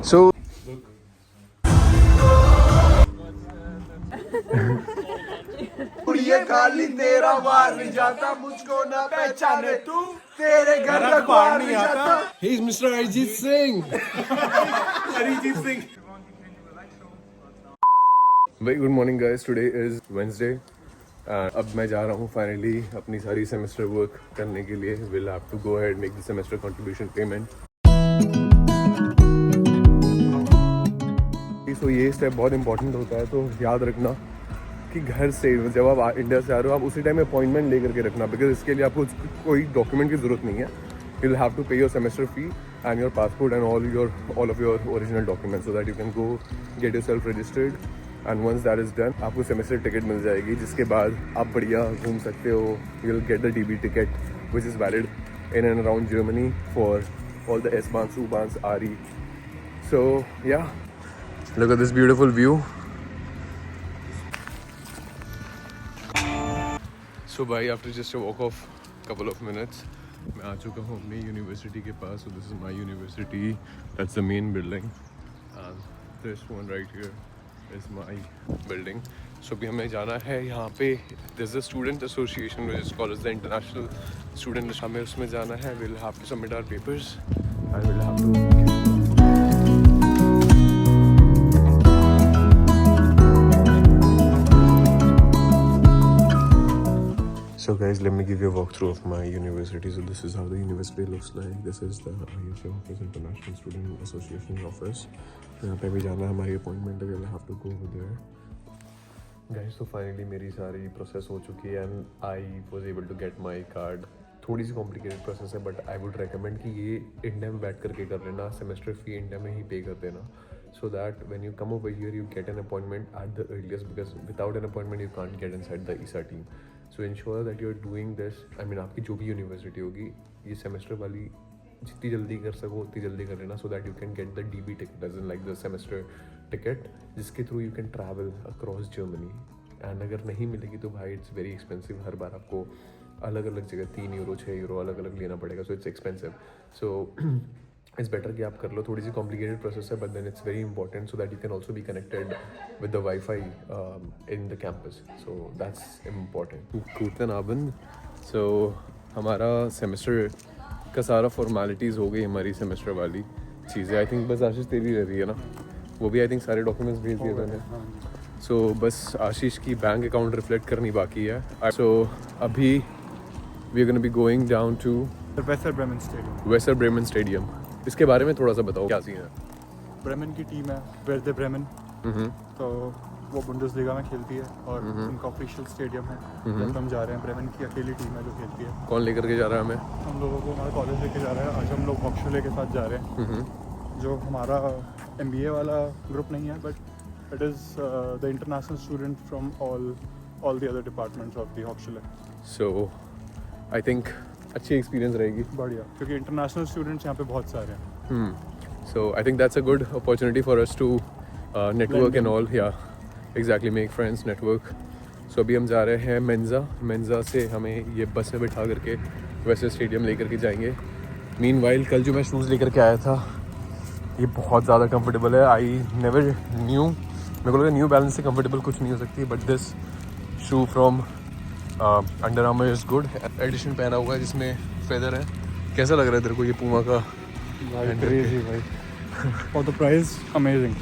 So ये खाली तेरा वार नहीं जाता, मुझको ना पहचाने तू, तेरे घर का बाहर नहीं आता. he's Mr. Arijit Singh. Arijit Singh. Very good morning guys. Today is Wednesday. अब मैं जा रहा हूँ फाइनली अपनी सारी सेमेस्टर वर्क करने के लिए. We'll have to go ahead make the semester contribution payment. So ये स्टेप बहुत इंपॉर्टेंट होता है, तो याद रखना कि घर से जब आप इंडिया से आ रहे हो आप उसी टाइम अपॉइंटमेंट लेकर के रखना, बिकॉज इसके लिए आपको कोई डॉक्यूमेंट की ज़रूरत नहीं है. You will have to pay your semester fee and your passport and all of your original documents so that you can go get your self registered. And once that is done आपको semester ticket मिल जाएगी, जिसके बाद आप बढ़िया घूम सकते हो. You will get the DB ticket which is valid in and around Germany for all the S-Bahns, U-Bahns, RE. So yeah, look at this beautiful view. So भाई after just a walk of couple of minutes मैं आ चुका हूँ अपनी university के पास. So this is my university, that's the main building and this one right here is my building. So अभी हमें जाना है यहाँ पे, there's a student association which is called as the international student. हमें उसमें जाना है. We'll have to submit our papers and we'll have to So guys, let me give you a walkthrough of my university. So this is how the university looks like. This is the ISA office, International Student Association office. यहाँ पे भी जाना है, हमारी appointment है. we'll have to go over there. Guys, so finally मेरी सारी process हो चुकी है and I was able to get my card. थोड़ी सी कॉम्प्लिकेटेड प्रोसेस है बट आई वुड रिकमेंड कि ये इंडिया में बैठ करके कर लेना. सेमेस्टर फी इंडिया में ही पे कर देना, so that when you come over here you get an appointment at the earliest, because without an appointment you can't get inside the ESA team. So ensure that you're doing this. I mean आपकी जो भी university होगी ये semester वाली जितनी जल्दी कर सको उतनी जल्दी कर लेना, so that you can get the DB ticket, as in like the semester ticket, जिसके through you can travel across Germany. and अगर नहीं मिलेगी तो भाई it's very expensive. हर बार आपको अलग अलग जगह 3 यूरो 6 यूरो अलग अलग लेना पड़ेगा, so it's expensive. So it's better कि आप कर लो. थोड़ी सी कॉम्प्लिकेटेड प्रोसेस है but then it's very important so that you can also be connected with the wifi in the campus. So that's important. गूटन आबंद. सो हमारा सेमेस्टर का सारा फॉर्मेलिटीज़ हो गई, हमारी सेमेस्टर वाली चीज़ें. आई थिंक बस आशीष तेरी रह रही है ना, वो भी आई थिंक सारे डॉक्यूमेंट्स भेज दिए मैंने. सो बस आशीष की बैंक अकाउंट रिफ्लेक्ट करनी बाकी है. सो अभी we are gonna be going down to Werder Bremen stadium. इसके बारे में थोड़ा सा बताओ, क्या सीन है? ब्रेमेन की टीम है, वेर्दे ब्रेमेन. तो वो बुंडेसलीगा में खेलती है और उनका ऑफिशियल स्टेडियम है. तो हम जा रहे हैं, ब्रेमेन की अकेली टीम है जो खेलती है. कौन लेकर के जा रहा है हमें? हम लोगों को हमारा कॉलेज लेके जा रहा है. आज हम लोग हॉक्सले के साथ जा रहे हैं, जो हमारा MBA वाला ग्रुप नहीं है but it is the international student from all the other departments of the Huxley. So I think अच्छी एक्सपीरियंस रहेगी. बढ़िया, क्योंकि इंटरनेशनल स्टूडेंट्स यहाँ पे बहुत सारे हैं. So I think that's a good opportunity for us to network and all. Yeah exactly, make friends, network. So अभी हम जा रहे हैं मेंजा से हमें ये बस में बिठा करके वेस्टर स्टेडियम लेकर के जाएंगे. मीनवाइल कल जो मैं शूज़ लेकर के आया था ये बहुत ज़्यादा कंफर्टेबल है. आई नेवर न्यू, मेरे को लगा न्यू बैलेंस से कंफर्टेबल कुछ नहीं हो सकती, but this shoe from Under Armour is good. Edition पहना हुआ है जिसमें फेदर है. कैसा लग रहा है तेरे को ये पूमा का? क्रेजी भाई. और द प्राइस अमेजिंग.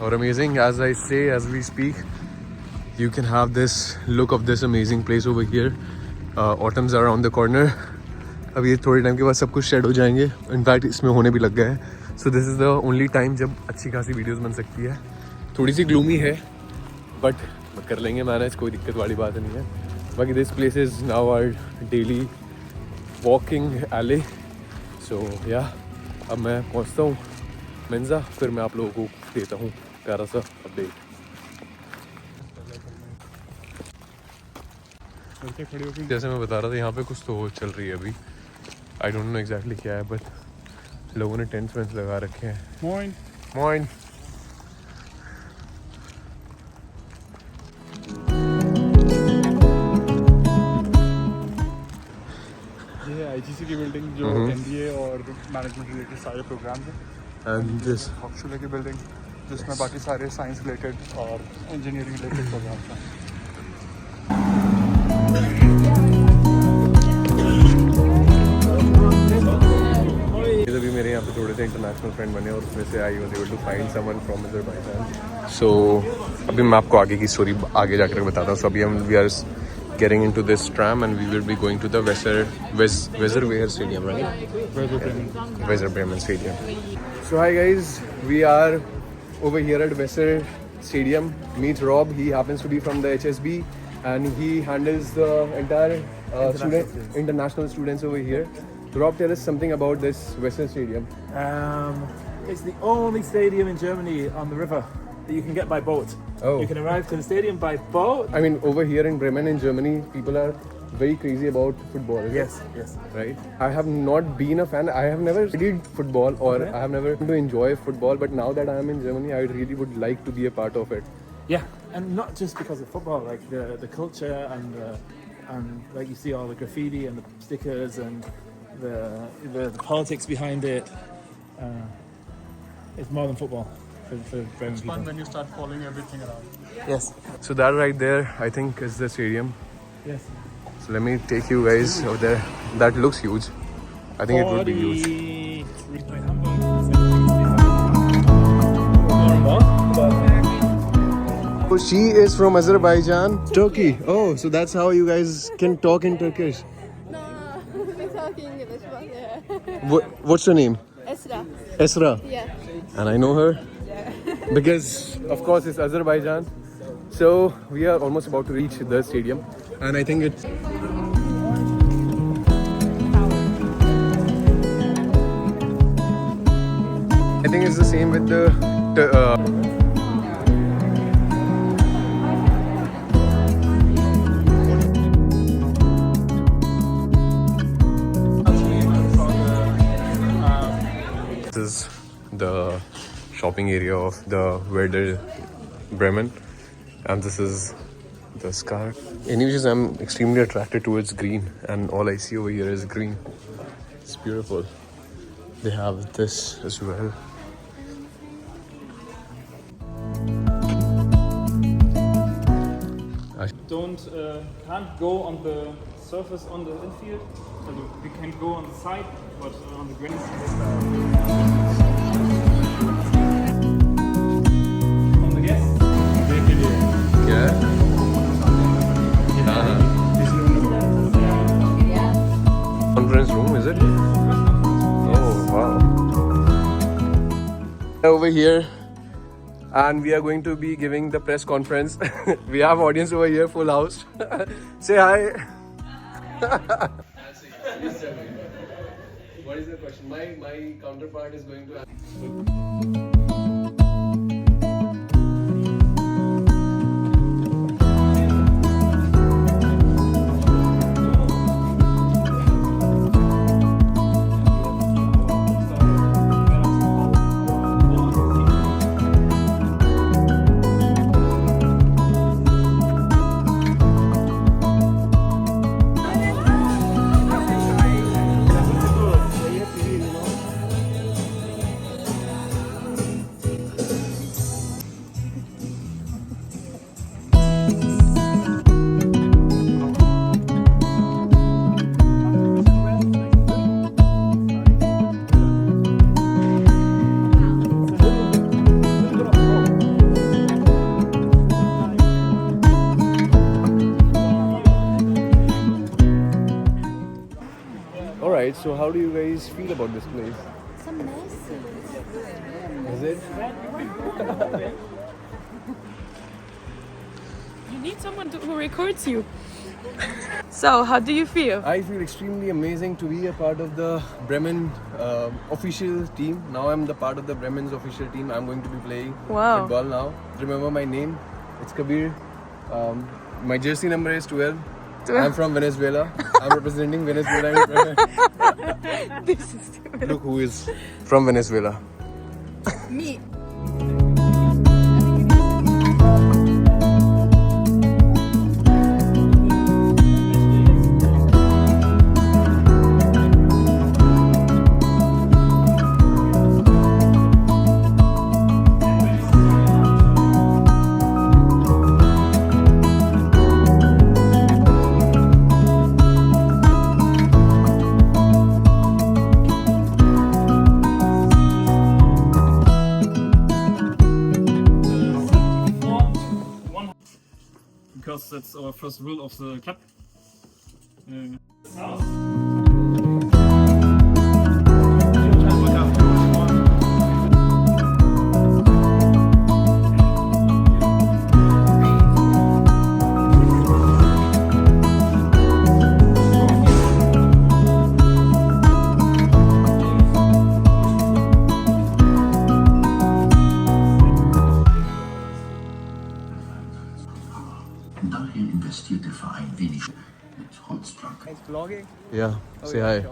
और amazing as I say as we speak you can have this look of this amazing place over here. Autumns are around the corner. अब ये थोड़े टाइम के बाद सब कुछ शेड हो जाएंगे. इनफैक्ट इसमें होने भी लग गए हैं. So this is the only time जब अच्छी खासी वीडियोज़ बन सकती है. थोड़ी सी ग्लूमी है बट कर लेंगे मैनेज, कोई दिक्कत वाली बात नहीं है. बाकी this place is now our daily walking alley. So या अब मैं पहुंचता हूँ मेंजा, फिर मैं आप लोगों को देता हूँ प्यारा सा अपडेट. जैसे मैं बता रहा था यहाँ पे कुछ तो चल रही है अभी. आई डोंट नो एग्जैक्टली क्या है बट लोगों ने टेंट्स वेंट्स लगा रखे हैं. मॉर्निंग. IGC यूजीसी की बिल्डिंग जो MBA और मैनेजमेंट रिलेटेड सारे प्रोग्राम्स हैं. And this. ऑक्सफोर्ड की बिल्डिंग जिसमें बाकी सारे साइंस रिलेटेड और इंजीनियरिंग रिलेटेड प्रोग्राम्स हैं. अभी मेरे यहाँ पे थोड़े से इंटरनेशनल फ्रेंड बने और उसमें से I was able to find someone from Azerbaijan. So अभी मैं आपको आगे की स्टोरी आगे जाकर बताता हूँ. सो अभी हम we are getting into this tram and we will be going to the Weserwehr Stadium, right? Weser Bremen Stadium. So hi guys, we are over here at Weser Stadium. Meet Rob. He happens to be from the HSB and he handles the entire international students over here. Rob, tell us something about this Weser Stadium. It's the only stadium in Germany on the river that you can get by boat. Oh. You can arrive to the stadium by boat. I mean, over here in Bremen in Germany, people are very crazy about football. Yes, yes. Right? I have not been a fan. I have never studied football or I have never to enjoy football. But now that I am in Germany, I really would like to be a part of it. Yeah, and not just because of football, like the culture and like you see all the graffiti and the stickers and the politics behind it. It's more than football for Bremen It's fun people. when you start following everything around. Yes. So that right there, I think, is the stadium. Yes. So let me take you guys over there. That looks huge. I think it would be huge. So she is from Azerbaijan, Turkey. Oh, so that's how you guys can talk in Turkish. No, we talk English, but yeah. What's your name? Esra. Esra. Yeah. And I know her because, of course, it's Azerbaijan. So we are almost about to reach the stadium, and I think it's. I think it's the same with the. This is the shopping area of the Werder Bremen, and this is the scar. Anyways, I'm extremely attracted towards green, and all I see over here is green. It's beautiful. They have this as well. Can't go on the surface on the infield. So we can go on the side, but on the greens. On the yes. Yeah. Conference room, is it? Oh wow. Over here, and we are going to be giving the press conference. We have audience over here, full house. Say hi. What is the question? My counterpart is going to ask. Alright, so how do you guys feel about this place? It's amazing. Is it? You need someone who records you. So, how do you feel? I feel extremely amazing to be a part of the Bremen official team. Now I'm the part of the Bremen's official team. I'm going to be playing Wow. football now. Remember my name? It's Kabir. My jersey number is 12. I'm from Venezuela. I'm representing Venezuela in Bremen. This is Look who is from Venezuela. me. That's our first rule of the club. Darin investiert der Verein wenig mit Holzplanken. Yeah, say hi.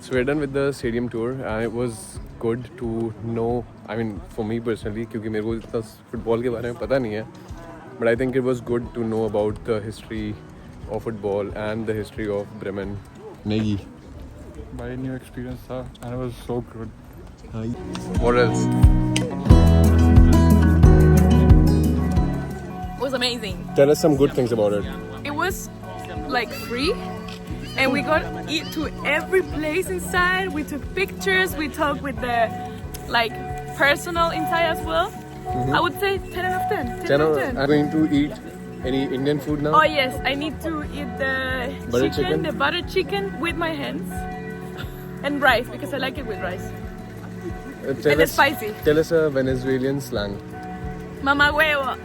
So we're done with the stadium tour and it was good to know, I mean for me personally, क्योंकि मेरे को इतना football के बारे में पता नहीं है, but I think it was good to know about the history of football and the history of Bremen. Negi. भाई न्यू एक्सपीरियंस था and it was so good. What else? It was amazing. Tell us some good things about it. It was like free, and we got eat to every place inside. We took pictures. We talked with the like personal inside as well. I would say 10 out of 10. 10 out of 10. I'm going to eat any Indian food now. Oh yes, I need to eat the Butter chicken? the butter chicken with my hands, and rice because I like it with rice. And it's spicy. Tell us a Venezuelan slang. Mama huevo.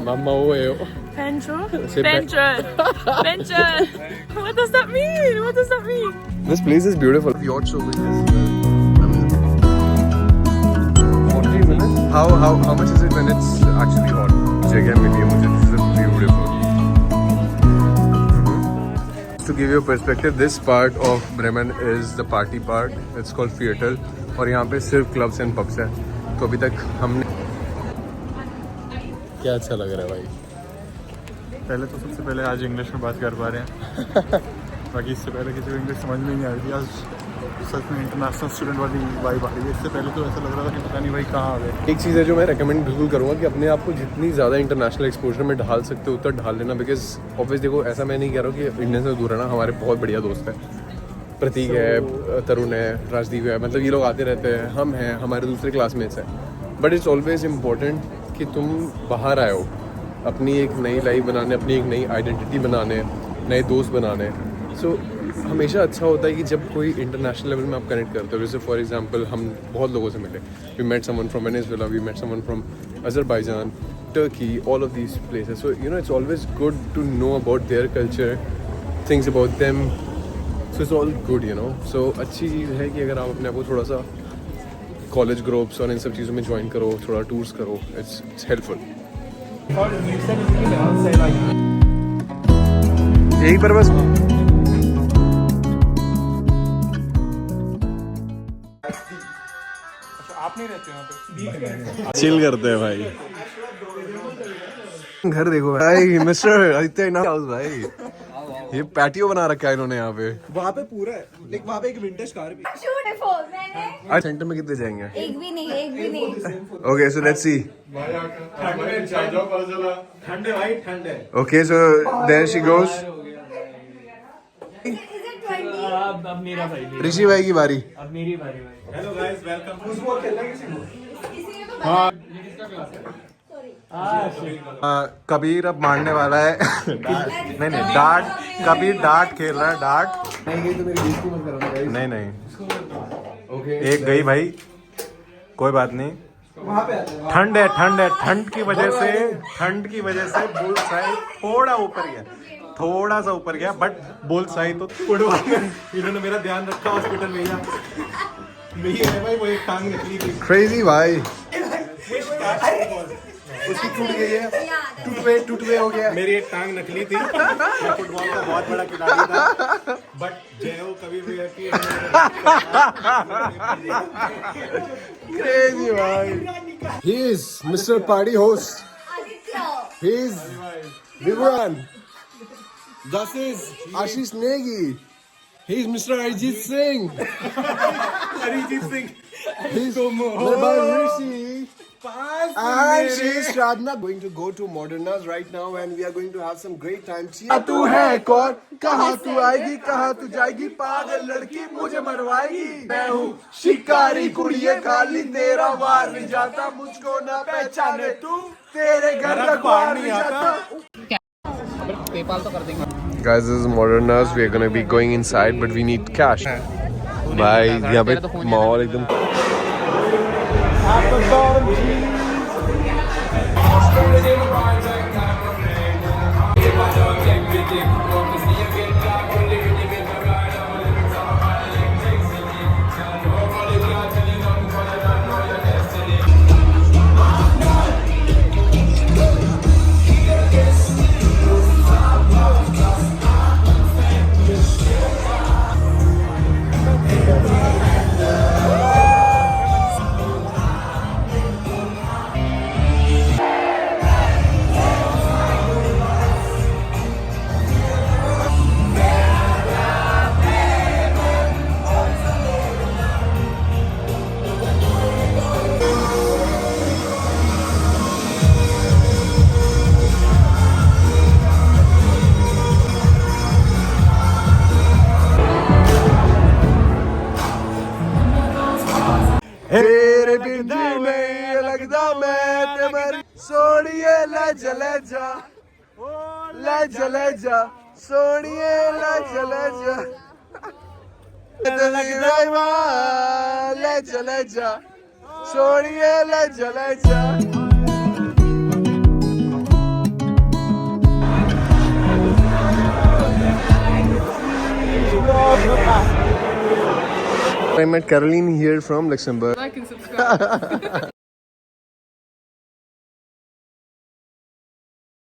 Mamma huevo. Pencho. Say Pencho. Pencho. What does that mean? What does that mean? This place is beautiful. Yachts over here as well. I mean, 40 minutes. How much is it when it's actually hot? जगह मिली है मुझे. This is beautiful. To give you a perspective, this part of Bremen is the party part. It's called Viertel. और यहाँ पे सिर्फ clubs and pubs हैं. तो अभी तक हमने क्या अच्छा लग रहा है भाई. पहले तो सबसे पहले आज इंग्लिश में बात कर पा रहे हैं बाकी इससे पहले किसी को इंग्लिश समझ में नहीं आ रही थी. आज सच में इंटरनेशनल स्टूडेंट वाली वाइब आ रही है. इससे पहले तो ऐसा लग रहा था कि पता नहीं भाई कहाँ आ गए. एक चीज़ है जो मैं रेकमेंड बिल्कुल करूँगा कि अपने आप को जितनी ज़्यादा इंटरनेशनल एक्सपोजर में ढाल सकते हो उतना ढाल लेना. बिकॉज ऑब्वियस देखो ऐसा मैं नहीं कह रहा हूँ कि इंडियन से दूर रहना. हमारे बहुत बढ़िया दोस्त हैं. प्रतीक है, तरुण है, राजदीप है. मतलब ये लोग आते रहते हैं. हम हैं, हमारे दूसरे क्लासमेट्स हैं. बट इट्स ऑलवेज इम्पोर्टेंट कि तुम बाहर आए हो अपनी एक नई लाइफ बनाने, अपनी एक नई आइडेंटिटी बनाने, नए दोस्त बनाने. सो हमेशा अच्छा होता है कि जब कोई इंटरनेशनल लेवल में आप कनेक्ट करते हो. जैसे फॉर एग्जांपल हम बहुत लोगों से मिले. We met someone from Venezuela, we met someone from Azerbaijan, Turkey, all of these places. So you know it's always good to know about their culture, things about them. So it's all good you know. So अच्छी चीज़ है कि अगर आप अपने आप को थोड़ा सा कॉलेज ग्रुप्स और इन सब चीज़ों में ज्वाइन करो, थोड़ा टूर्स करो. It's helpful. यही पर बस आप नहीं रहते यहाँ पे. चिल करते हैं भाई. घर देखो भाई. मिस्टर आदित्य इन हाउस भाई. ये पैटियो बना रखा है इन्होंने यहाँ पे. वहाँ पे पूरा है. लेकिन वहाँ पे एक विंटेज कार भी. ब्यूटीफुल. मैंने आज सेंटर में कितने जाएंगे? एक भी नहीं. Okay so let's see. ठंड है भाई, ठंड है. Okay so there she goes. Is it 20? अब मेरा भाई. ऋषि भाई की बारी. अब मेरी बारी भाई. Hello guys, welcome. फुटबॉल खेलना है किसी को? किसी ने तो बताया. कबीर अब मारने वाला है. नहीं नहीं डार्ट. कबीर डार्ट खेल रहा है. डार्ट नहीं तो मेरी बेइज्जती मत करो. नहीं नहीं ओके एक गई भाई. कोई बात नहीं. वहाँ पे आते हैं. ठंड है, ठंड है. ठंड की वजह से बुल साई थोड़ा ऊपर गया, थोड़ा सा ऊपर गया. बट बुल साई तो फुटबॉल में इन्होंने मेरा ध्यान रखा हॉस्पिटल में. नहीं है भाई, वो एक टांग निकली थी. क्रेजी भाई. उसकी टूट गई है. टूट हो गया. मेरी एक टांग नकली थी. मैं फुटबॉल का बहुत बड़ा खिलाड़ी था. बट जय हो कभी भी है. क्रेजी भाई. He is Mr. Party Host. He is Vivran. This is Ashish Negi. He is Mr. Arijit Singh. Arijit Singh. He's Rishi. And she is Shradna. Going to go to Moderna's right now and we are going to have some great time. तू है कौन, कहाँ तू आएगी, कहाँ तू जाएगी, पागल लड़की मुझे मरवाएगी. मैं हूँ शिकारी कुड़िए खाली, तेरा वार नहीं जाता, मुझको ना पहचाने तू, तेरे घर का बाहर नहीं जाता. Guys, this is Moderners. We are gonna be going inside, but we need cash. भाई यहाँ पे माहौल एकदम तेरे बिन जी नहीं लगदा मैं ते मेरी सोनिए ले चले जा सोनिए ले चले जा ले चले जा सोनिए ले चले जा I met Caroline here from Luxembourg. Like and subscribe.